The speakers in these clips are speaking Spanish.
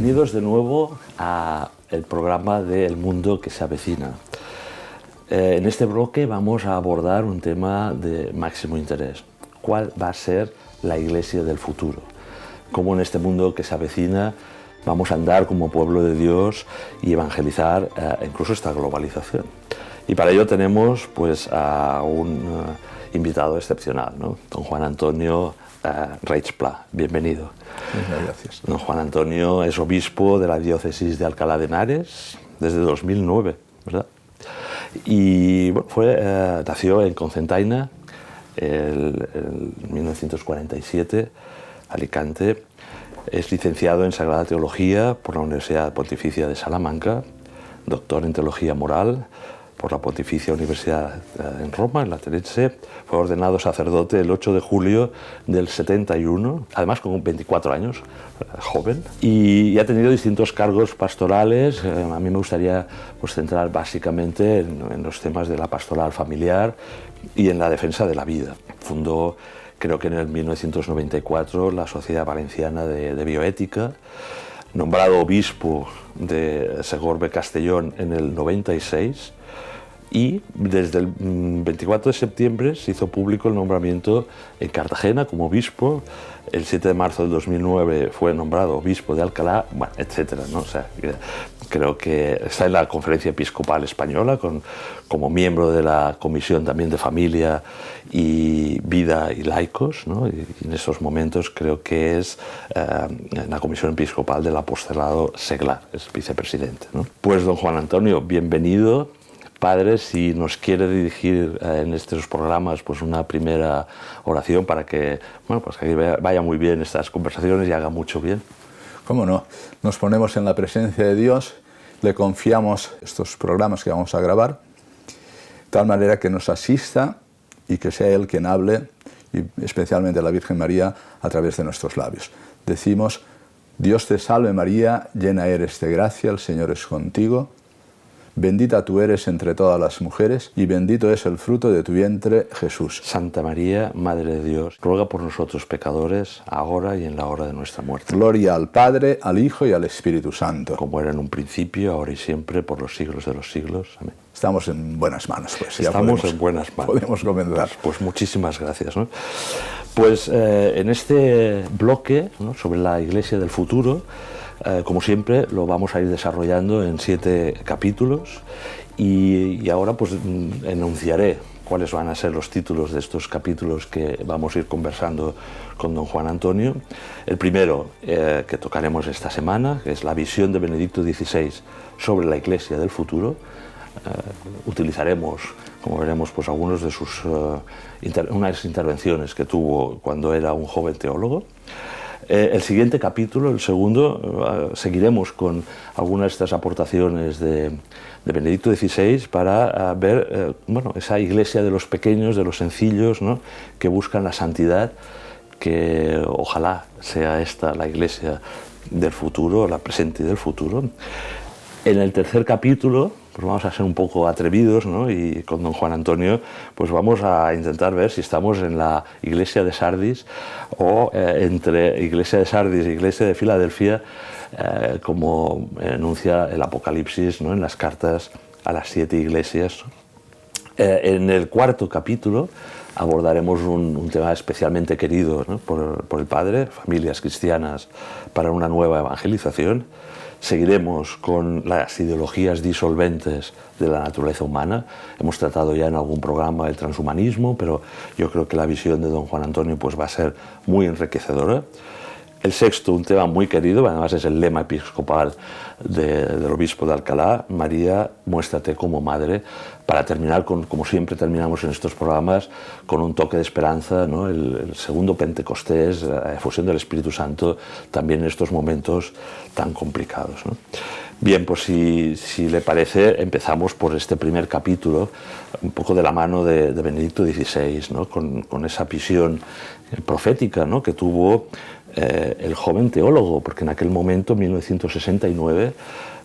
Bienvenidos de nuevo a el programa de El Mundo que se avecina. En este bloque vamos a abordar un tema de máximo interés. ¿Cuál va a ser la Iglesia del futuro? ¿Cómo en este mundo que se avecina vamos a andar como pueblo de Dios y evangelizar incluso esta globalización? Y para ello tenemos pues a un invitado excepcional, ¿no? Don Juan Antonio Reig Pla. Bienvenido. Muchas gracias. Don Juan Antonio es obispo de la diócesis de Alcalá de Henares desde 2009, ¿verdad? Y bueno, nació en Cocentaina en 1947, Alicante. Es licenciado en Sagrada Teología por la Universidad Pontificia de Salamanca, doctor en Teología Moral por la Pontificia Universidad en Roma, en Lateranense. Fue ordenado sacerdote el 8 de julio del 71, además con 24 años, joven, y ha tenido distintos cargos pastorales. A mí me gustaría pues, centrar básicamente en los temas de la pastoral familiar y en la defensa de la vida. Fundó, creo que en el 1994, la Sociedad Valenciana de Bioética, nombrado obispo de Segorbe Castellón en el 96, y desde el 24 de septiembre se hizo público el nombramiento en Cartagena como obispo. El 7 de marzo del 2009 fue nombrado obispo de Alcalá, bueno, etcétera, ¿no? O sea, creo que está en la Conferencia Episcopal Española como miembro de la Comisión también de Familia y Vida y Laicos, ¿no? Y en esos momentos creo que es en la Comisión Episcopal del Apostolado Seglar, es vicepresidente, ¿no? Pues don Juan Antonio, bienvenido. Padre, si nos quiere dirigir en estos programas pues una primera oración para que, bueno, pues que vaya muy bien estas conversaciones y haga mucho bien. ¿Cómo no? Nos ponemos en la presencia de Dios, le confiamos estos programas que vamos a grabar, de tal manera que nos asista y que sea Él quien hable, y especialmente la Virgen María, a través de nuestros labios. Decimos: Dios te salve María, llena eres de gracia, el Señor es contigo. Bendita tú eres entre todas las mujeres, y bendito es el fruto de tu vientre, Jesús. Santa María, Madre de Dios, ruega por nosotros pecadores, ahora y en la hora de nuestra muerte. Gloria al Padre, al Hijo y al Espíritu Santo. Como era en un principio, ahora y siempre, por los siglos de los siglos. Amén. Estamos en buenas manos, pues. Estamos en buenas manos. Podemos comenzar. Pues muchísimas gracias, ¿no? Pues en este bloque, ¿no?, sobre la Iglesia del futuro, como siempre, lo vamos a ir desarrollando en 7 capítulos y ahora pues enunciaré cuáles van a ser los títulos de estos capítulos que vamos a ir conversando con don Juan Antonio. El primero que tocaremos esta semana, que es la visión de Benedicto XVI sobre la Iglesia del futuro. Utilizaremos, como veremos, pues algunos de unas intervenciones que tuvo cuando era un joven teólogo. El siguiente capítulo, el segundo, seguiremos con algunas de estas aportaciones de Benedicto XVI para ver bueno, esa iglesia de los pequeños, de los sencillos, ¿no?, que buscan la santidad, que ojalá sea esta la iglesia del futuro, la presente y del futuro. En el tercer capítulo pues vamos a ser un poco atrevidos, ¿no?, y con don Juan Antonio pues vamos a intentar ver si estamos en la iglesia de Sardis o entre iglesia de Sardis e iglesia de Filadelfia, como enuncia el Apocalipsis, ¿no?, en las cartas a las 7 iglesias. En el cuarto capítulo abordaremos un tema especialmente querido, ¿no?, por el Padre, familias cristianas para una nueva evangelización. Seguiremos con las ideologías disolventes de la naturaleza humana. Hemos tratado ya en algún programa el transhumanismo, pero yo creo que la visión de don Juan Antonio pues va a ser muy enriquecedora. El sexto, un tema muy querido, además es el lema episcopal del obispo de Alcalá: María, muéstrate como madre, para terminar, como siempre terminamos en estos programas, con un toque de esperanza, ¿no?, el segundo Pentecostés, la efusión del Espíritu Santo, también en estos momentos tan complicados, ¿no? Bien, pues si le parece, empezamos por este primer capítulo, un poco de la mano de Benedicto XVI, ¿no?, con esa visión profética, ¿no?, que tuvo el joven teólogo, porque en aquel momento, en 1969,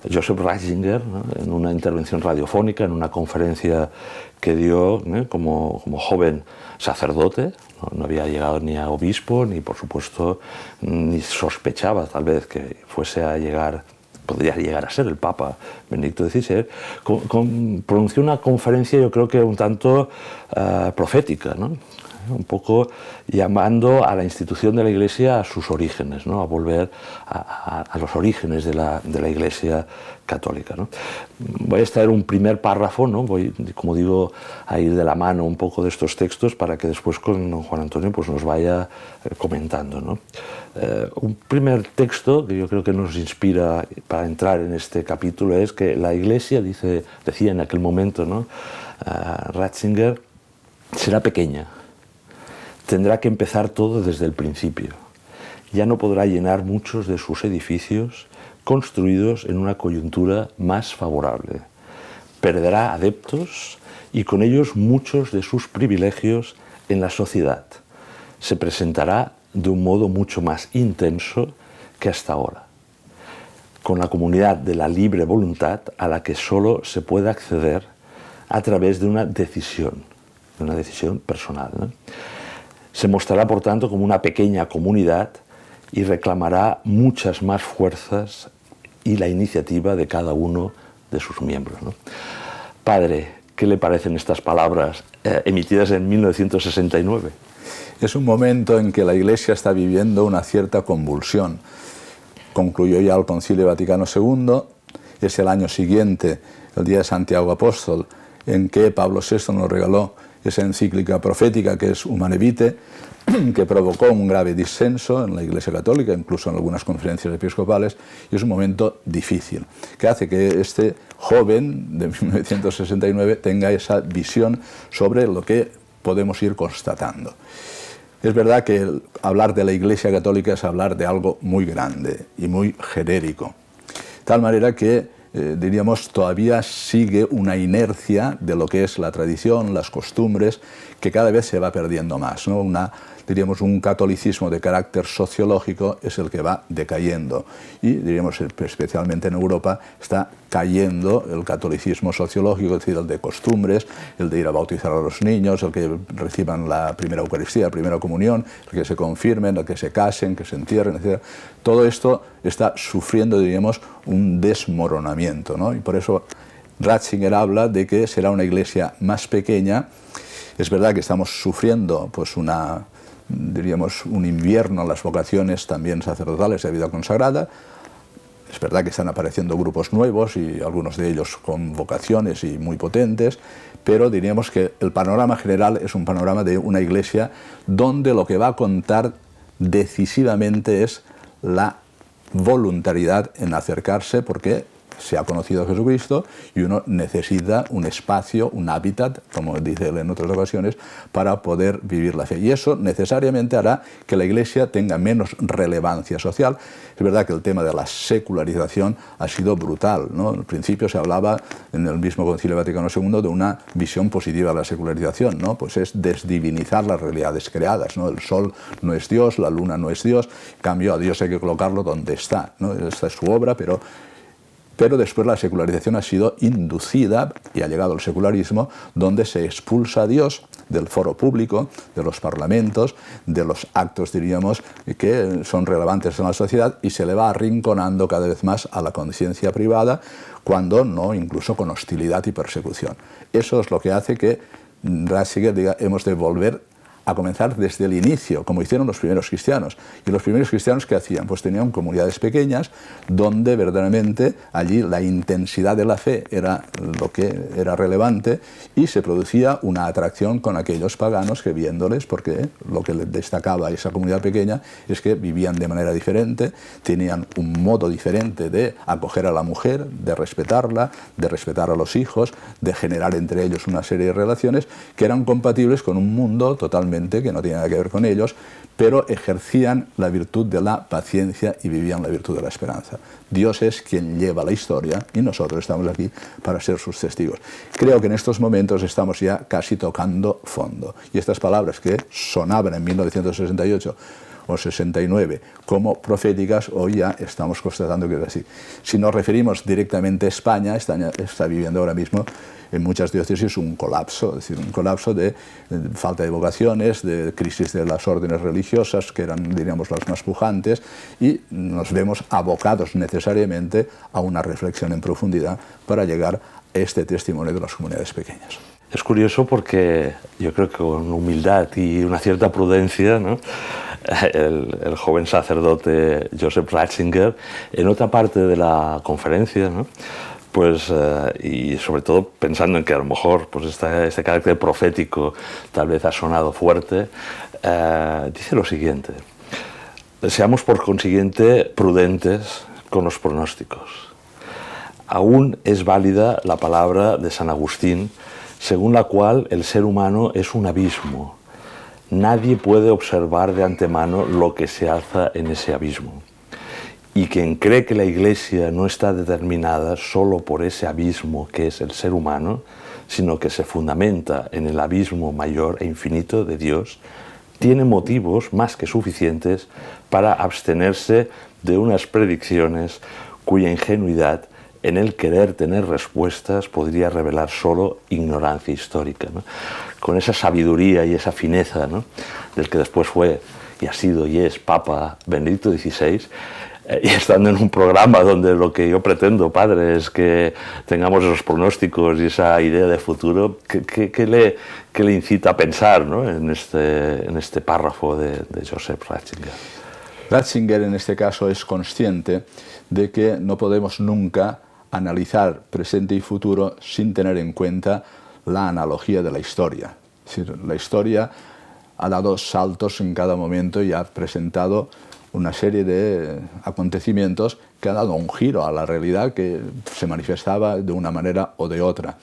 Joseph Ratzinger, ¿no?, en una intervención radiofónica, en una conferencia que dio, ¿no?, como joven sacerdote. No había llegado ni a obispo, ni por supuesto ni sospechaba tal vez que fuese a llegar, podría llegar a ser el Papa Benedicto XVI. Pronunció una conferencia, yo creo que un tanto profética, ¿no?, un poco llamando a la institución de la Iglesia a sus orígenes, ¿no?, a volver a los orígenes de la Iglesia católica, ¿no? Voy a extraer un primer párrafo, ¿no?, voy, como digo, a ir de la mano un poco de estos textos para que después con don Juan Antonio pues, nos vaya comentando, ¿no? Un primer texto que yo creo que nos inspira para entrar en este capítulo es que la Iglesia, decía en aquel momento, ¿no?, Ratzinger, será pequeña. Tendrá que empezar todo desde el principio. Ya no podrá llenar muchos de sus edificios construidos en una coyuntura más favorable. Perderá adeptos y con ellos muchos de sus privilegios en la sociedad. Se presentará de un modo mucho más intenso que hasta ahora, con la comunidad de la libre voluntad a la que solo se puede acceder a través de una decisión personal, ¿no? Se mostrará, por tanto, como una pequeña comunidad y reclamará muchas más fuerzas y la iniciativa de cada uno de sus miembros, ¿no? Padre, ¿qué le parecen estas palabras emitidas en 1969? Es un momento en que la Iglesia está viviendo una cierta convulsión. Concluyó ya el Concilio Vaticano II, es el año siguiente, el día de Santiago Apóstol, en que Pablo VI nos regaló esa encíclica profética que es Humane Vitae, que provocó un grave disenso en la Iglesia Católica, incluso en algunas conferencias episcopales, y es un momento difícil, que hace que este joven de 1969 tenga esa visión sobre lo que podemos ir constatando. Es verdad que hablar de la Iglesia Católica es hablar de algo muy grande y muy genérico, de tal manera que diríamos, todavía sigue una inercia de lo que es la tradición, las costumbres, que cada vez se va perdiendo más, ¿no? Diríamos, un catolicismo de carácter sociológico es el que va decayendo y, diríamos, especialmente en Europa, está cayendo el catolicismo sociológico, es decir, el de costumbres, el de ir a bautizar a los niños, el que reciban la primera Eucaristía, la primera comunión, el que se confirmen, el que se casen, que se entierren, etc. Todo esto está sufriendo, diríamos, un desmoronamiento, ¿no? Y por eso Ratzinger habla de que será una iglesia más pequeña. Es verdad que estamos sufriendo pues diríamos, un invierno en las vocaciones también sacerdotales de vida consagrada. Es verdad que están apareciendo grupos nuevos y algunos de ellos con vocaciones y muy potentes, pero diríamos que el panorama general es un panorama de una iglesia donde lo que va a contar decisivamente es la voluntariedad en acercarse, porque se ha conocido a Jesucristo y uno necesita un espacio, un hábitat, como dice él en otras ocasiones, para poder vivir la fe. Y eso necesariamente hará que la Iglesia tenga menos relevancia social. Es verdad que el tema de la secularización ha sido brutal, ¿no? Al principio se hablaba en el mismo Concilio Vaticano II de una visión positiva de la secularización, ¿no? Pues es desdivinizar las realidades creadas, ¿no? El sol no es Dios, la luna no es Dios, en cambio a Dios hay que colocarlo donde está, ¿no? Esta es su obra, pero después la secularización ha sido inducida y ha llegado el secularismo, donde se expulsa a Dios del foro público, de los parlamentos, de los actos, diríamos, que son relevantes en la sociedad, y se le va arrinconando cada vez más a la conciencia privada, cuando no, incluso con hostilidad y persecución. Eso es lo que hace que Ratzinger diga, hemos de volver a comenzar desde el inicio, como hicieron los primeros cristianos. Y los primeros cristianos, ¿qué hacían? Pues tenían comunidades pequeñas donde verdaderamente allí la intensidad de la fe era lo que era relevante, y se producía una atracción con aquellos paganos que, viéndoles, porque lo que les destacaba a esa comunidad pequeña es que vivían de manera diferente, tenían un modo diferente de acoger a la mujer, de respetarla, de respetar a los hijos, de generar entre ellos una serie de relaciones que eran compatibles con un mundo totalmente que no tiene nada que ver con ellos, pero ejercían la virtud de la paciencia y vivían la virtud de la esperanza. Dios es quien lleva la historia y nosotros estamos aquí para ser sus testigos. Creo que en estos momentos estamos ya casi tocando fondo. Y estas palabras que sonaban en 1968 o o 69 como proféticas, hoy ya estamos constatando que es así. Si nos referimos directamente a España, está viviendo ahora mismo en muchas diócesis un colapso, es decir, un colapso de falta de vocaciones, de crisis de las órdenes religiosas, que eran, diríamos, las más pujantes, y nos vemos abocados necesariamente a una reflexión en profundidad para llegar a este testimonio de las comunidades pequeñas. Es curioso porque yo creo que con humildad y una cierta prudencia, ¿no?, el joven sacerdote Joseph Ratzinger, en otra parte de la conferencia, ¿no?, pues, y sobre todo pensando en que a lo mejor pues este carácter profético tal vez ha sonado fuerte, dice lo siguiente: seamos por consiguiente prudentes con los pronósticos. Aún es válida la palabra de San Agustín, según la cual el ser humano es un abismo. Nadie puede observar de antemano lo que se alza en ese abismo. Y quien cree que la Iglesia no está determinada solo por ese abismo que es el ser humano, sino que se fundamenta en el abismo mayor e infinito de Dios, tiene motivos más que suficientes para abstenerse de unas predicciones cuya ingenuidad en el querer tener respuestas podría revelar solo ignorancia histórica, ¿no? Con esa sabiduría y esa fineza, ¿no?, del que después fue y ha sido y es Papa Benedicto XVI, y estando en un programa donde lo que yo pretendo, padre, es que tengamos esos pronósticos y esa idea de futuro, ¿qué le incita a pensar, ¿no?, en este párrafo de Joseph Ratzinger? Ratzinger en este caso es consciente de que no podemos nunca analizar presente y futuro sin tener en cuenta la analogía de la historia. Es decir, la historia ha dado saltos en cada momento y ha presentado una serie de acontecimientos que han dado un giro a la realidad que se manifestaba de una manera o de otra.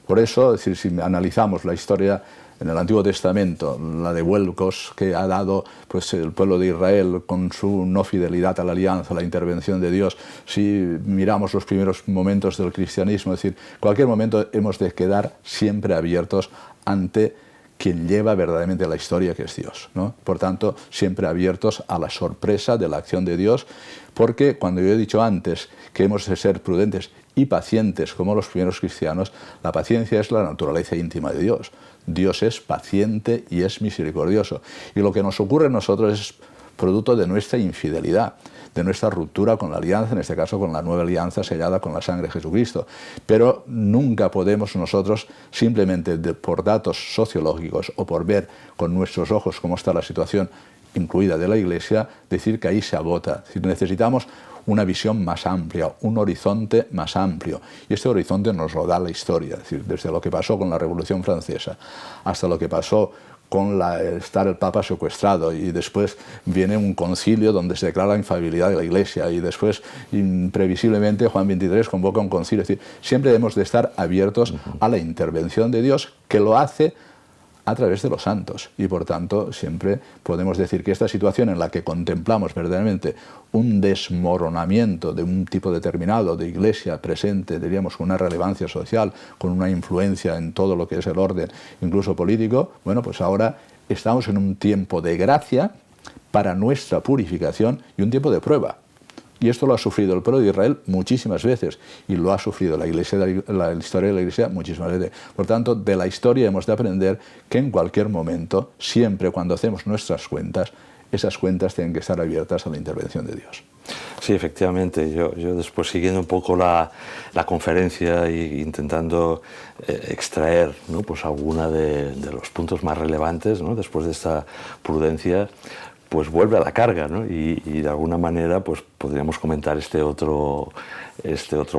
Por eso, es decir, si analizamos la historia en el Antiguo Testamento, la de vuelcos que ha dado pues, el pueblo de Israel con su no fidelidad a la alianza, la intervención de Dios, si miramos los primeros momentos del cristianismo, es decir, en cualquier momento hemos de quedar siempre abiertos ante quien lleva verdaderamente la historia, que es Dios, ¿no? Por tanto, siempre abiertos a la sorpresa de la acción de Dios, porque cuando yo he dicho antes que hemos de ser prudentes y pacientes como los primeros cristianos, la paciencia es la naturaleza íntima de Dios. Dios es paciente y es misericordioso. Y lo que nos ocurre a nosotros es producto de nuestra infidelidad, de nuestra ruptura con la alianza, en este caso con la nueva alianza sellada con la sangre de Jesucristo. Pero nunca podemos nosotros, simplemente por datos sociológicos o por ver con nuestros ojos cómo está la situación, incluida de la Iglesia, decir que ahí se agota. Es decir, necesitamos una visión más amplia, un horizonte más amplio. Y este horizonte nos lo da la historia, es decir, desde lo que pasó con la Revolución Francesa hasta lo que pasó con estar el Papa secuestrado, y después viene un concilio donde se declara la infalibilidad de la Iglesia, y después, imprevisiblemente, Juan XXIII convoca un concilio. Es decir, siempre debemos de estar abiertos a la intervención de Dios, que lo hace a través de los santos, y por tanto siempre podemos decir que esta situación en la que contemplamos verdaderamente un desmoronamiento de un tipo determinado de Iglesia presente, diríamos, con una relevancia social, con una influencia en todo lo que es el orden, incluso político, bueno, pues ahora estamos en un tiempo de gracia para nuestra purificación y un tiempo de prueba. Y esto lo ha sufrido el pueblo de Israel muchísimas veces, y lo ha sufrido la Iglesia, la historia de la Iglesia muchísimas veces. Por tanto, de la historia hemos de aprender que en cualquier momento, siempre cuando hacemos nuestras cuentas, esas cuentas tienen que estar abiertas a la intervención de Dios. Sí, efectivamente. Yo después, siguiendo un poco la conferencia e intentando extraer, ¿no?, pues alguna de los puntos más relevantes, ¿no?, después de esta prudencia, pues vuelve a la carga, ¿no? Y de alguna manera pues podríamos comentar este otro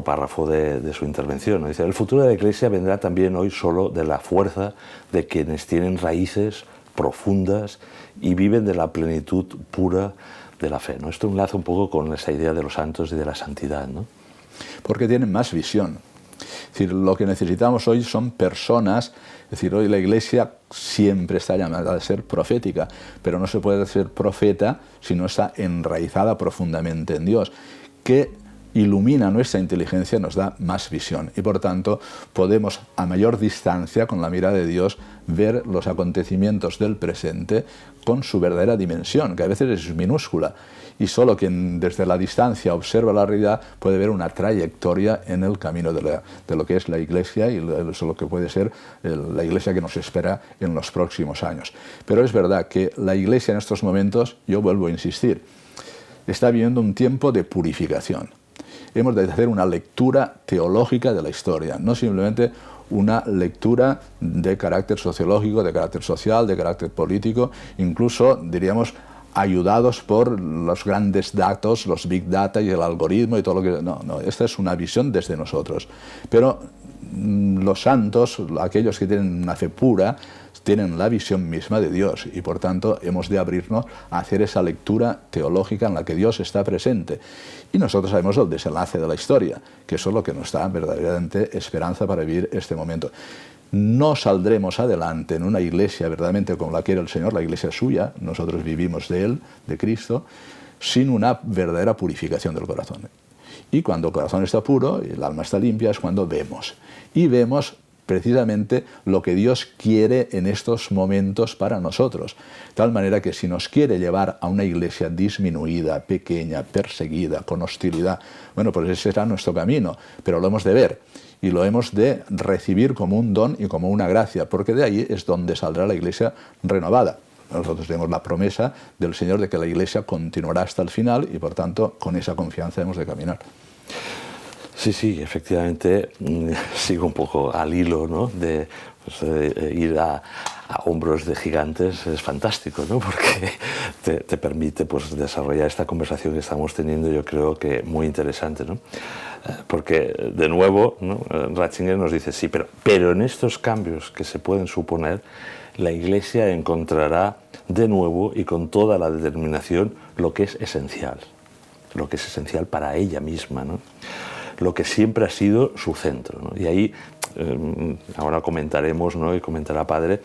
párrafo de su intervención, ¿no? Dice: el futuro de la Iglesia vendrá también hoy solo de la fuerza de quienes tienen raíces profundas y viven de la plenitud pura de la fe, ¿no? Esto enlaza un poco con esa idea de los santos y de la santidad, ¿no? Porque tienen más visión. Es decir, lo que necesitamos hoy son personas. Es decir, hoy la Iglesia siempre está llamada a ser profética, pero no se puede ser profeta si no está enraizada profundamente en Dios. ¿Qué ilumina nuestra inteligencia, nos da más visión y por tanto podemos a mayor distancia, con la mirada de Dios, ver los acontecimientos del presente con su verdadera dimensión, que a veces es minúscula, y solo quien desde la distancia observa la realidad puede ver una trayectoria en el camino de lo que es la Iglesia y lo que puede ser la Iglesia que nos espera en los próximos años. Pero es verdad que la Iglesia en estos momentos, yo vuelvo a insistir, está viviendo un tiempo de purificación. Hemos de hacer una lectura teológica de la historia, no simplemente una lectura de carácter sociológico, de carácter social, de carácter político, incluso, diríamos, ayudados por los grandes datos, los big data y el algoritmo y todo lo que... No, esta es una visión desde nosotros. Pero los santos, aquellos que tienen una fe pura, tienen la visión misma de Dios y por tanto hemos de abrirnos a hacer esa lectura teológica en la que Dios está presente. Y nosotros sabemos el desenlace de la historia, que eso es lo que nos da verdaderamente esperanza para vivir este momento. No saldremos adelante en una iglesia verdaderamente como la quiere el Señor, la iglesia suya, nosotros vivimos de Él, de Cristo, sin una verdadera purificación del corazón. Y cuando el corazón está puro y el alma está limpia es cuando vemos. Y vemos precisamente lo que Dios quiere en estos momentos para nosotros. De tal manera que si nos quiere llevar a una iglesia disminuida, pequeña, perseguida, con hostilidad, bueno, pues ese será nuestro camino, pero lo hemos de ver. Y lo hemos de recibir como un don y como una gracia, porque de ahí es donde saldrá la iglesia renovada. Nosotros tenemos la promesa del Señor de que la iglesia continuará hasta el final y por tanto con esa confianza hemos de caminar. Sí, efectivamente, sigo un poco al hilo, ¿no? de ir a hombros de gigantes es fantástico, ¿no? Porque te permite pues, desarrollar esta conversación que estamos teniendo, yo creo que muy interesante, ¿no? Porque, de nuevo, ¿no? Ratzinger nos dice, sí, pero en estos cambios que se pueden suponer, la Iglesia encontrará de nuevo y con toda la determinación lo que es esencial para ella misma, ¿no? Lo que siempre ha sido su centro, ¿no? Y ahí ahora comentaremos, ¿no? Y comentará Padre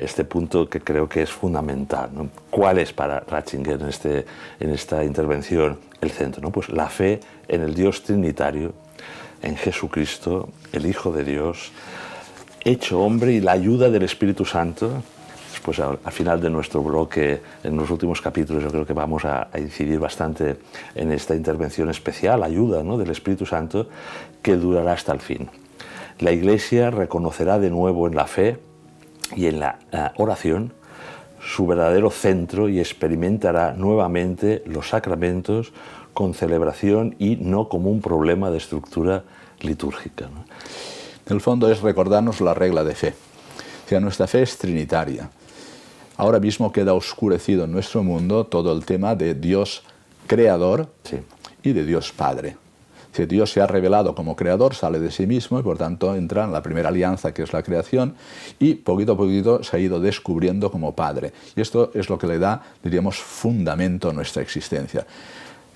este punto que creo que es fundamental, ¿no? ¿Cuál es para Ratzinger en esta intervención el centro, ¿no? Pues la fe en el Dios Trinitario, en Jesucristo, el Hijo de Dios, hecho hombre y la ayuda del Espíritu Santo. Pues al final de nuestro bloque, en los últimos capítulos, yo creo que vamos a incidir bastante en esta intervención especial, ayuda, ¿no? del Espíritu Santo, que durará hasta el fin. La Iglesia reconocerá de nuevo en la fe y en la oración su verdadero centro y experimentará nuevamente los sacramentos con celebración y no como un problema de estructura litúrgica, ¿no? En el fondo es recordarnos la regla de fe. O sea, nuestra fe es trinitaria. Ahora mismo queda oscurecido en nuestro mundo todo el tema de Dios creador y de Dios Padre. Si Dios se ha revelado como creador, sale de sí mismo y por tanto entra en la primera alianza que es la creación y poquito a poquito se ha ido descubriendo como Padre. Y esto es lo que le da, diríamos, fundamento a nuestra existencia.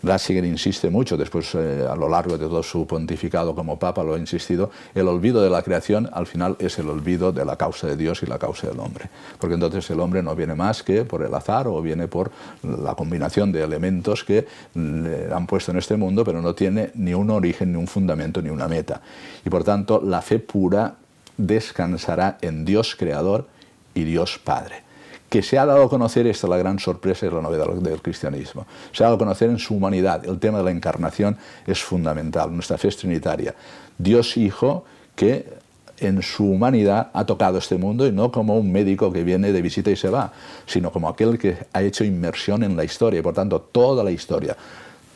Ratzinger insiste mucho, después a lo largo de todo su pontificado como Papa lo ha insistido, el olvido de la creación al final es el olvido de la causa de Dios y la causa del hombre. Porque entonces el hombre no viene más que por el azar o viene por la combinación de elementos que le han puesto en este mundo, pero no tiene ni un origen, ni un fundamento, ni una meta. Y por tanto la fe pura descansará en Dios creador y Dios Padre. Que se ha dado a conocer, esta es la gran sorpresa y la novedad del cristianismo, se ha dado a conocer en su humanidad. El tema de la encarnación es fundamental, nuestra fe es trinitaria. Dios Hijo que en su humanidad ha tocado este mundo y no como un médico que viene de visita y se va, sino como aquel que ha hecho inmersión en la historia y por tanto toda la historia,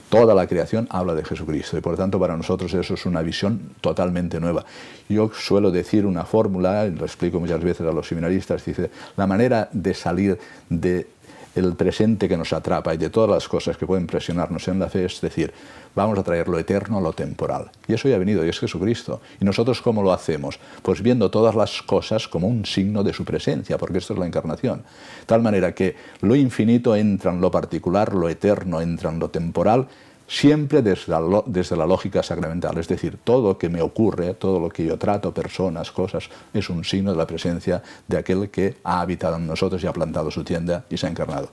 toda la creación habla de Jesucristo y por tanto para nosotros eso es una visión totalmente nueva. Yo suelo decir una fórmula, lo explico muchas veces a los seminaristas, dice, la manera de salir del presente que nos atrapa y de todas las cosas que pueden presionarnos en la fe es decir, vamos a traer lo eterno a lo temporal. Y eso ya ha venido y es Jesucristo. ¿Y nosotros cómo lo hacemos? Pues viendo todas las cosas como un signo de su presencia, porque esto es la encarnación. De tal manera que lo infinito entra en lo particular, lo eterno entra en lo temporal, siempre desde la lógica sacramental, es decir, todo lo que me ocurre, todo lo que yo trato, personas, cosas, es un signo de la presencia de aquel que ha habitado en nosotros y ha plantado su tienda y se ha encarnado.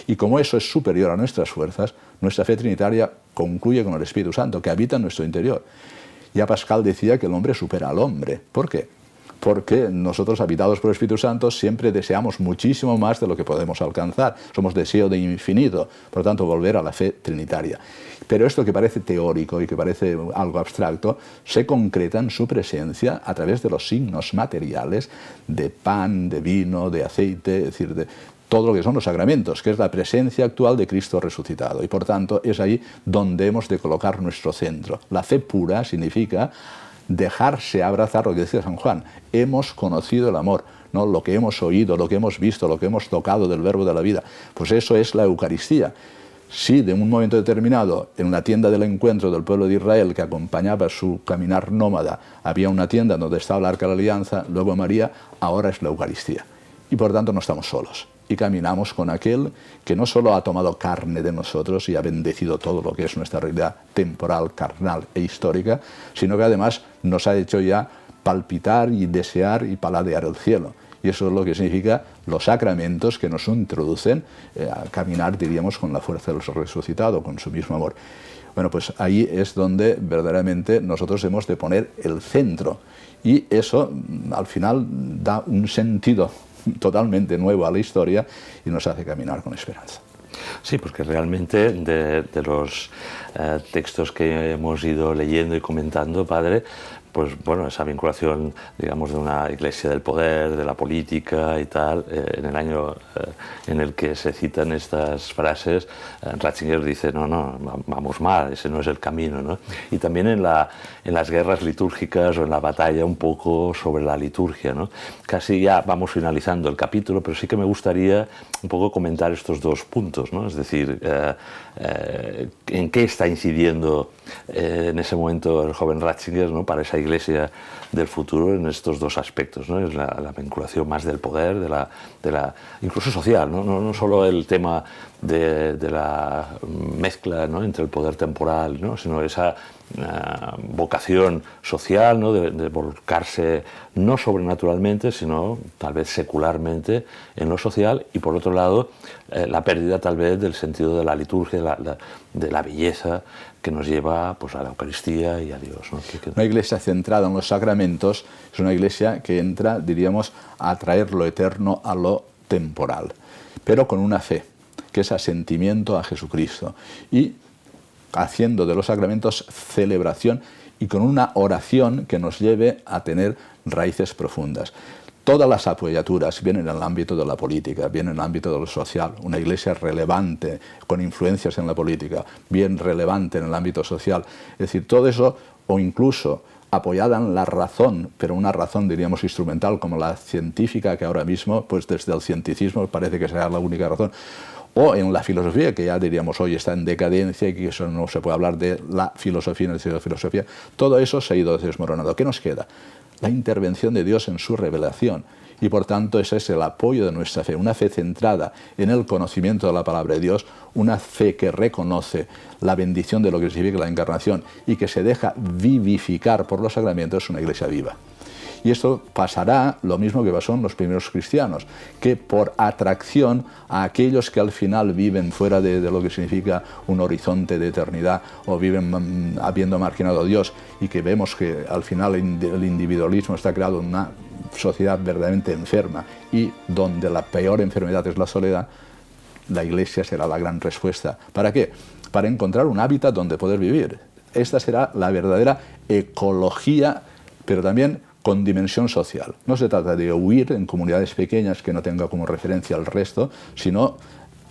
Y como eso es superior a nuestras fuerzas, Nuestra fe trinitaria concluye con el Espíritu Santo, que habita en nuestro interior. Ya Pascal decía que el hombre supera al hombre. ¿Por qué? Porque nosotros, habitados por el Espíritu Santo, siempre deseamos muchísimo más de lo que podemos alcanzar. Somos deseo de infinito, por lo tanto, volver a la fe trinitaria. Pero esto que parece teórico y que parece algo abstracto, se concreta en su presencia a través de los signos materiales de pan, de vino, de aceite, es decir, de todo lo que son los sacramentos, que es la presencia actual de Cristo resucitado. Y por tanto, es ahí donde hemos de colocar nuestro centro. La fe pura significa dejarse abrazar, lo que decía San Juan, hemos conocido el amor, ¿no? Lo que hemos oído, lo que hemos visto, lo que hemos tocado del verbo de la vida, pues eso es la Eucaristía. Si de un momento determinado, en la tienda del encuentro del pueblo de Israel que acompañaba su caminar nómada, había una tienda donde estaba el Arca de la Alianza, luego María, ahora es la Eucaristía. Y por tanto no estamos solos. Y caminamos con aquel que no solo ha tomado carne de nosotros y ha bendecido todo lo que es nuestra realidad temporal, carnal e histórica, sino que además nos ha hecho ya palpitar y desear y paladear el cielo. Y eso es lo que significa los sacramentos que nos introducen a caminar, diríamos, con la fuerza del resucitado, con su mismo amor. Bueno, pues ahí es donde verdaderamente nosotros hemos de poner el centro. Y eso, al final, da un sentido totalmente nuevo a la historia y nos hace caminar con esperanza. Sí, porque realmente de los textos que hemos ido leyendo y comentando, Padre, pues bueno, esa vinculación, digamos, de una iglesia del poder, de la política y tal, en el año en el que se citan estas frases, Ratzinger dice, no, vamos mal, ese no es el camino, ¿no? Y también en las guerras litúrgicas o en la batalla un poco sobre la liturgia, ¿no? Casi ya vamos finalizando el capítulo, pero sí que me gustaría un poco comentar estos dos puntos, ¿no? Es decir, en qué está incidiendo en ese momento el joven Ratzinger, ¿no? Para esa iglesia del futuro en estos dos aspectos, ¿no? Es la vinculación más del poder, de la incluso social, ¿no? No solo el tema de la mezcla, ¿no? Entre el poder temporal, ¿no? Sino esa vocación social, ¿no? de volcarse no sobrenaturalmente, sino tal vez secularmente en lo social, y por otro lado la pérdida tal vez del sentido de la liturgia, de la belleza que nos lleva pues, a la Eucaristía y a Dios, ¿no? Una iglesia centrada en los sacramentos es una iglesia que entra, diríamos, a traer lo eterno a lo temporal, pero con una fe, que es asentimiento a Jesucristo, y haciendo de los sacramentos celebración y con una oración que nos lleve a tener raíces profundas. Todas las apoyaturas vienen en el ámbito de la política, vienen en el ámbito de lo social. Una iglesia relevante, con influencias en la política, bien relevante en el ámbito social. Es decir, todo eso, o incluso apoyada en la razón, pero una razón, diríamos, instrumental, como la científica, que ahora mismo, pues desde el cienticismo parece que sea la única razón, o en la filosofía, que ya diríamos hoy está en decadencia y que eso no se puede hablar de la filosofía, no de la filosofía. Todo eso se ha ido desmoronando. ¿Qué nos queda? La intervención de Dios en su revelación. Y por tanto ese es el apoyo de nuestra fe, una fe centrada en el conocimiento de la palabra de Dios, una fe que reconoce la bendición de lo que significa la encarnación y que se deja vivificar por los sacramentos, una iglesia viva. Y esto pasará lo mismo que pasó en los primeros cristianos, que por atracción a aquellos que al final viven fuera de lo que significa un horizonte de eternidad o viven habiendo marginado a Dios, y que vemos que al final el individualismo está creado en una sociedad verdaderamente enferma y donde la peor enfermedad es la soledad, la iglesia será la gran respuesta. ¿Para qué? Para encontrar un hábitat donde poder vivir. Esta será la verdadera ecología, pero también con dimensión social. No se trata de huir en comunidades pequeñas que no tenga como referencia al resto, sino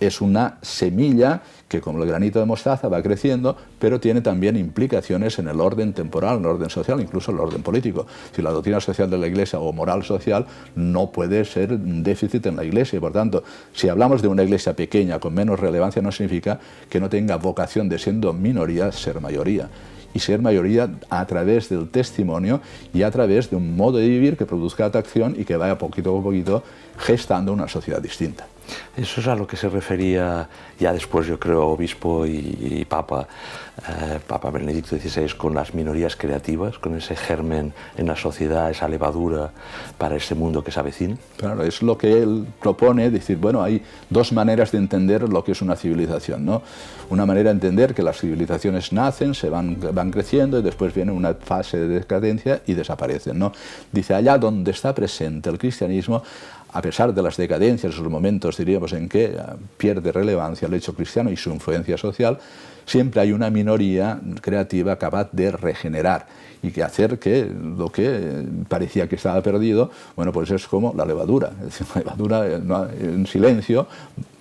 es una semilla que, como el granito de mostaza, va creciendo, pero tiene también implicaciones en el orden temporal, en el orden social, incluso en el orden político. Si la doctrina social de la Iglesia o moral social no puede ser un déficit en la Iglesia, y por tanto, si hablamos de una Iglesia pequeña con menos relevancia, no significa que no tenga vocación de, siendo minoría, ser mayoría. Y ser mayoría a través del testimonio y a través de un modo de vivir que produzca atracción y que vaya poquito a poquito gestando una sociedad distinta. Eso es a lo que se refería ya después, yo creo, obispo y papa, Papa Benedicto XVI, con las minorías creativas, con ese germen en la sociedad, esa levadura para ese mundo que se avecina. Claro, es lo que él propone, decir, bueno, hay dos maneras de entender lo que es una civilización, ¿no? Una manera de entender que las civilizaciones nacen, van creciendo y después viene una fase de decadencia y desaparecen, ¿no? Dice, allá donde está presente el cristianismo, a pesar de las decadencias, sus momentos, diríamos, en que pierde relevancia el hecho cristiano y su influencia social, siempre hay una minoría creativa capaz de regenerar y que hacer que lo que parecía que estaba perdido, bueno, pues es como la levadura. Es decir, la levadura en silencio,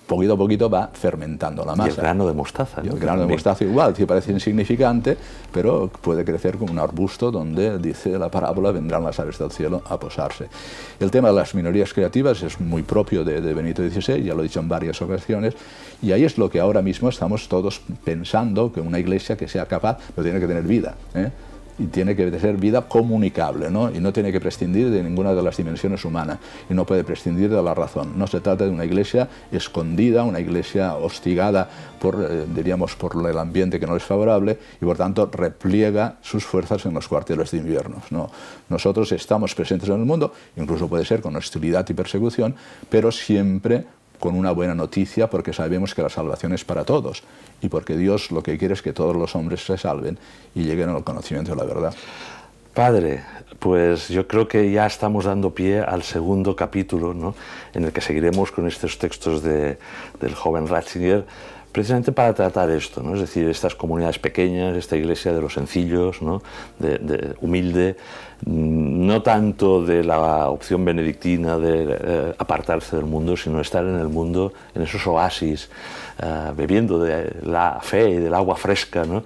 poquito a poquito va fermentando la masa. Y el grano de mostaza, ¿no? El grano de mostaza igual, que parece insignificante, pero puede crecer como un arbusto donde, dice la parábola, vendrán las aves del cielo a posarse. El tema de las minorías creativas es muy propio de Benito XVI, ya lo he dicho en varias ocasiones, y ahí es lo que ahora mismo estamos todos pensando, que una iglesia que sea capaz, pero tiene que tener vida, ¿eh? Y tiene que ser vida comunicable, ¿no? Y no tiene que prescindir de ninguna de las dimensiones humanas y no puede prescindir de la razón. No se trata de una iglesia escondida, una iglesia hostigada por, diríamos, por el ambiente que no es favorable y por tanto repliega sus fuerzas en los cuarteles de invierno, ¿no? Nosotros estamos presentes en el mundo, incluso puede ser con hostilidad y persecución, pero siempre con una buena noticia, porque sabemos que la salvación es para todos y porque Dios lo que quiere es que todos los hombres se salven y lleguen al conocimiento de la verdad. Padre, pues yo creo que ya estamos dando pie al segundo capítulo, ¿no?, en el que seguiremos con estos textos del joven Ratzinger, precisamente para tratar esto, ¿no? Es decir, estas comunidades pequeñas, esta iglesia de los sencillos, ¿no?, de humilde, no tanto de la opción benedictina de apartarse del mundo, sino estar en el mundo, en esos oasis, bebiendo de la fe y del agua fresca, ¿no?,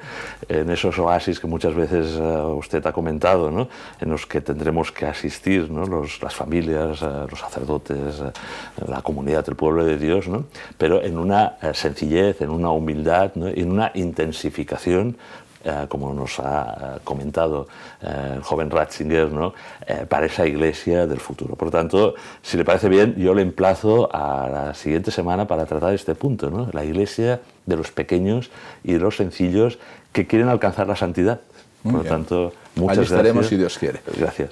en esos oasis que muchas veces usted ha comentado, ¿no?, en los que tendremos que asistir, ¿no?, las familias, los sacerdotes, la comunidad, el pueblo de Dios, ¿no?, pero en una sencillez, en una humildad, ¿no?, y en una intensificación, como nos ha comentado el joven Ratzinger, ¿no?, para esa iglesia del futuro. Por lo tanto, si le parece bien, yo le emplazo a la siguiente semana para tratar este punto, ¿no?, la iglesia de los pequeños y de los sencillos que quieren alcanzar la santidad. Por lo tanto, muchas gracias. Allí estaremos si Dios quiere. Gracias.